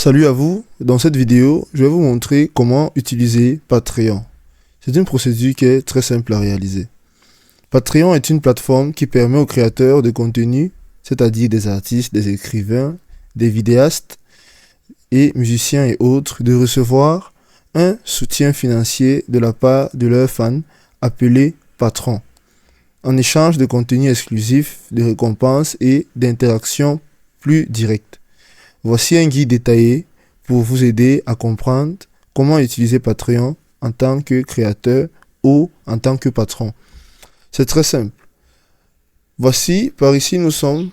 Salut à vous, dans cette vidéo, je vais vous montrer comment utiliser Patreon. C'est une procédure qui est très simple à réaliser. Patreon est une plateforme qui permet aux créateurs de contenu, c'est-à-dire des artistes, des écrivains, des vidéastes et musiciens et autres, de recevoir un soutien financier de la part de leurs fans appelé patrons, en échange de contenu exclusif, de récompenses et d'interactions plus directes. Voici un guide détaillé pour vous aider à comprendre comment utiliser Patreon en tant que créateur ou en tant que patron. C'est très simple. Voici, par ici, nous sommes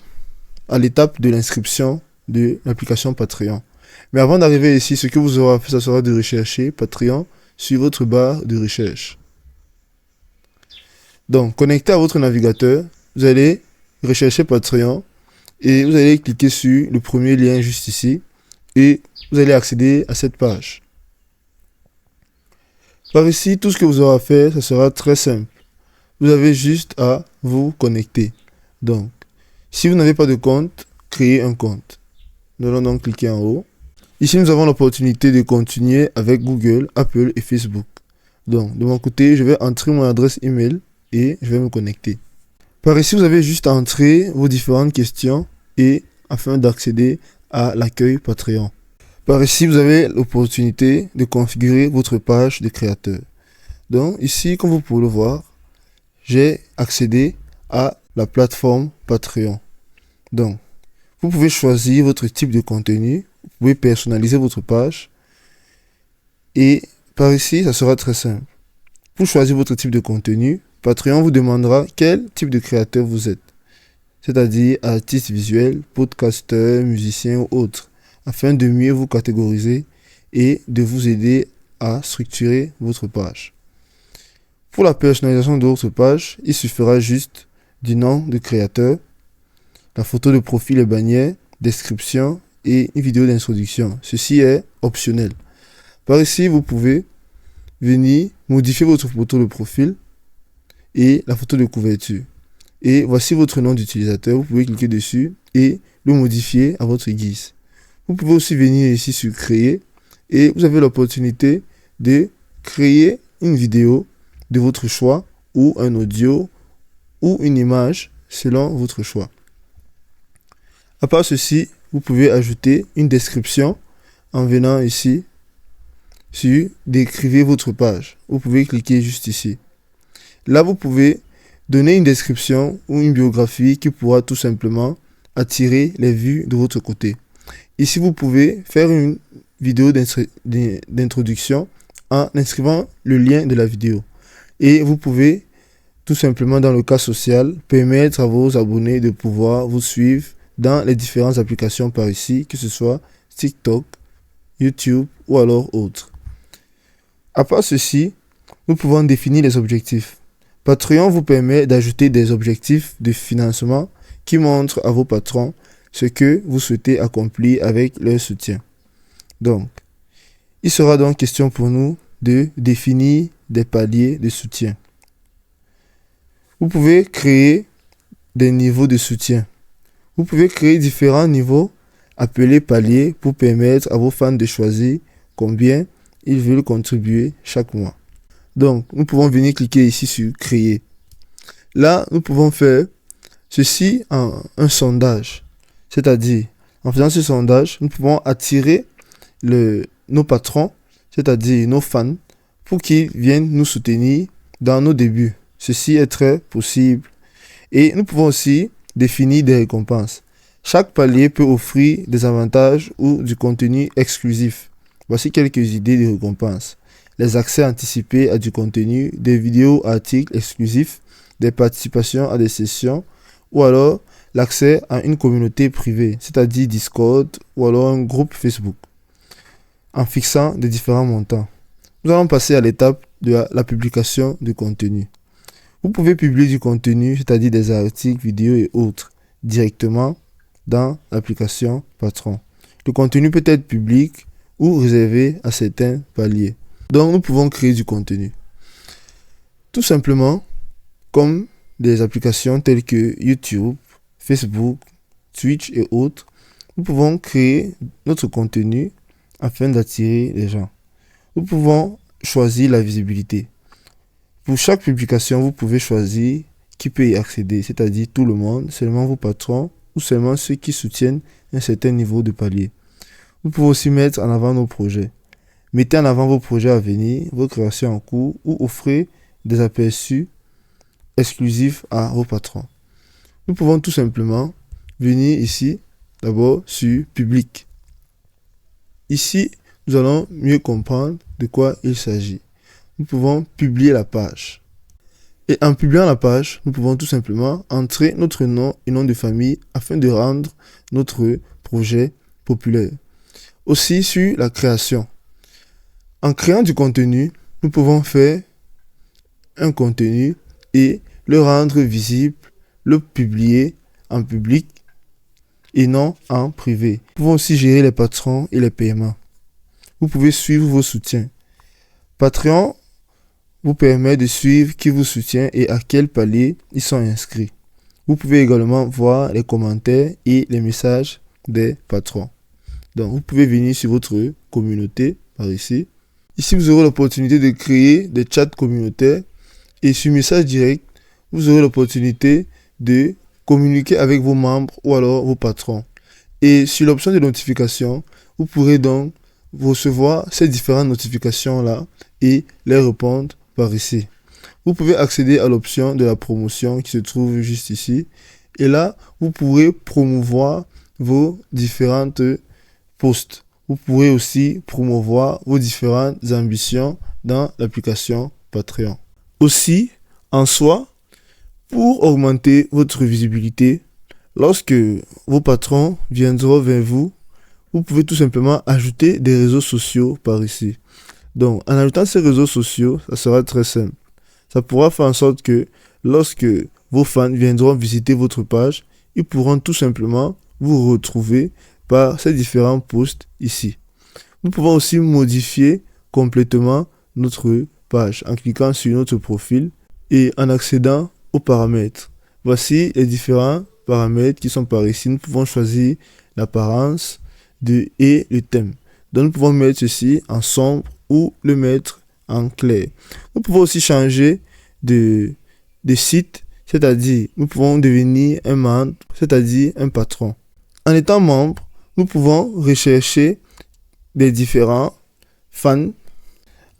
à l'étape de l'inscription de l'application Patreon. Mais avant d'arriver ici, ce que vous aurez à faire, ce sera de rechercher Patreon sur votre barre de recherche. Donc, connecté à votre navigateur, vous allez rechercher Patreon. Et vous allez cliquer sur le premier lien juste ici et vous allez accéder à cette page. Par ici, tout ce que vous aurez à faire, ça sera très simple. Vous avez juste à vous connecter. Donc, si vous n'avez pas de compte, créez un compte. Nous allons donc cliquer en haut. Ici, nous avons l'opportunité de continuer avec Google, Apple et Facebook. Donc, de mon côté, je vais entrer mon adresse email et je vais me connecter. Par ici, vous avez juste à entrer vos différentes questions et afin d'accéder à l'accueil Patreon. Par ici, vous avez l'opportunité de configurer votre page de créateur. Donc ici, comme vous pouvez le voir, j'ai accédé à la plateforme Patreon. Donc, vous pouvez choisir votre type de contenu, vous pouvez personnaliser votre page et par ici, ça sera très simple. Pour choisir votre type de contenu, Patreon vous demandera quel type de créateur vous êtes, c'est-à-dire artiste visuel, podcasteur, musicien ou autre, afin de mieux vous catégoriser et de vous aider à structurer votre page. Pour la personnalisation de votre page, il suffira juste du nom de créateur, la photo de profil et bannière, description et une vidéo d'introduction. Ceci est optionnel. Par ici, vous pouvez venir modifier votre photo de profil et la photo de couverture. Et voici votre nom d'utilisateur. Vous pouvez cliquer dessus et le modifier à votre guise. Vous pouvez aussi venir ici sur créer et vous avez l'opportunité de créer une vidéo de votre choix ou un audio ou une image selon votre choix. À part ceci, vous pouvez ajouter une description en venant ici sur décrivez votre page. Vous pouvez cliquer juste ici. Là, vous pouvez donner une description ou une biographie qui pourra tout simplement attirer les vues de votre côté. Ici, vous pouvez faire une vidéo d'introduction en inscrivant le lien de la vidéo. Et vous pouvez tout simplement, dans le cas social, permettre à vos abonnés de pouvoir vous suivre dans les différentes applications par ici, que ce soit TikTok, YouTube ou alors autres. À part ceci, nous pouvons définir les objectifs. Patreon vous permet d'ajouter des objectifs de financement qui montrent à vos patrons ce que vous souhaitez accomplir avec leur soutien. Donc, il sera donc question pour nous de définir des paliers de soutien. Vous pouvez créer des niveaux de soutien. Vous pouvez créer différents niveaux appelés paliers pour permettre à vos fans de choisir combien ils veulent contribuer chaque mois. Donc, nous pouvons venir cliquer ici sur créer. Là, nous pouvons faire ceci en un sondage. C'est-à-dire, en faisant ce sondage, nous pouvons attirer nos patrons, c'est-à-dire nos fans, pour qu'ils viennent nous soutenir dans nos débuts. Ceci est très possible. Et nous pouvons aussi définir des récompenses. Chaque palier peut offrir des avantages ou du contenu exclusif. Voici quelques idées de récompenses. Les accès anticipés à du contenu, des vidéos, articles exclusifs, des participations à des sessions, ou alors l'accès à une communauté privée, c'est-à-dire Discord, ou alors un groupe Facebook, en fixant des différents montants. Nous allons passer à l'étape de la publication du contenu. Vous pouvez publier du contenu, c'est-à-dire des articles, vidéos et autres, directement dans l'application Patreon. Le contenu peut être public ou réservé à certains paliers. Donc, nous pouvons créer du contenu. Tout simplement, comme des applications telles que YouTube, Facebook, Twitch et autres, nous pouvons créer notre contenu afin d'attirer les gens. Nous pouvons choisir la visibilité. Pour chaque publication, vous pouvez choisir qui peut y accéder, c'est-à-dire tout le monde, seulement vos patrons ou seulement ceux qui soutiennent un certain niveau de palier. Vous pouvez aussi mettre en avant nos projets. Mettez en avant vos projets à venir, vos créations en cours ou offrez des aperçus exclusifs à vos patrons. Nous pouvons tout simplement venir ici, d'abord sur Public. Ici, nous allons mieux comprendre de quoi il s'agit. Nous pouvons publier la page. Et en publiant la page, nous pouvons tout simplement entrer notre nom et nom de famille afin de rendre notre projet populaire. Aussi sur la création. En créant du contenu, nous pouvons faire un contenu et le rendre visible, le publier en public et non en privé. Nous pouvons aussi gérer les patrons et les paiements. Vous pouvez suivre vos soutiens. Patreon vous permet de suivre qui vous soutient et à quel palier ils sont inscrits. Vous pouvez également voir les commentaires et les messages des patrons. Donc, vous pouvez venir sur votre communauté par ici. Ici, vous aurez l'opportunité de créer des chats communautaires et sur message direct, vous aurez l'opportunité de communiquer avec vos membres ou alors vos patrons. Et sur l'option de notification, vous pourrez donc recevoir ces différentes notifications-là et les répondre par ici. Vous pouvez accéder à l'option de la promotion qui se trouve juste ici. Et là, vous pourrez promouvoir vos différentes posts. Vous pourrez aussi promouvoir vos différentes ambitions dans l'application Patreon. Aussi, en soi, pour augmenter votre visibilité, lorsque vos patrons viendront vers vous, vous pouvez tout simplement ajouter des réseaux sociaux par ici. Donc, en ajoutant ces réseaux sociaux, ça sera très simple. Ça pourra faire en sorte que lorsque vos fans viendront visiter votre page, ils pourront tout simplement vous retrouver par ces différents posts ici. Nous pouvons aussi modifier complètement notre page en cliquant sur notre profil et en accédant aux paramètres. Voici les différents paramètres qui sont par ici. Nous pouvons choisir l'apparence et le thème. Donc nous pouvons mettre ceci en sombre ou le mettre en clair. Nous pouvons aussi changer de site, c'est-à-dire nous pouvons devenir un membre, c'est-à-dire un patron. En étant membre, nous pouvons rechercher des différents fans.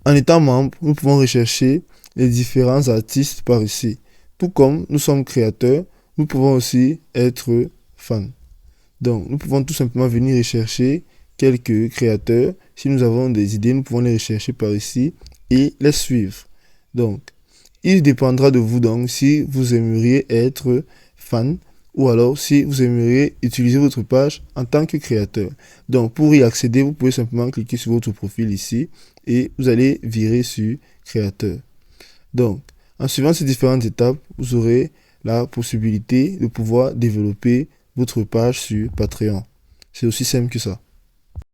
En étant membre, nous pouvons rechercher les différents artistes par ici. Tout comme nous sommes créateurs, nous pouvons aussi être fans. Donc, nous pouvons tout simplement venir rechercher quelques créateurs. Si nous avons des idées, nous pouvons les rechercher par ici et les suivre. Donc, il dépendra de vous donc si vous aimeriez être fan ou alors si vous aimeriez utiliser votre page en tant que créateur. Donc, pour y accéder, vous pouvez simplement cliquer sur votre profil ici et vous allez virer sur créateur. Donc, en suivant ces différentes étapes, vous aurez la possibilité de pouvoir développer votre page sur Patreon. C'est aussi simple que ça.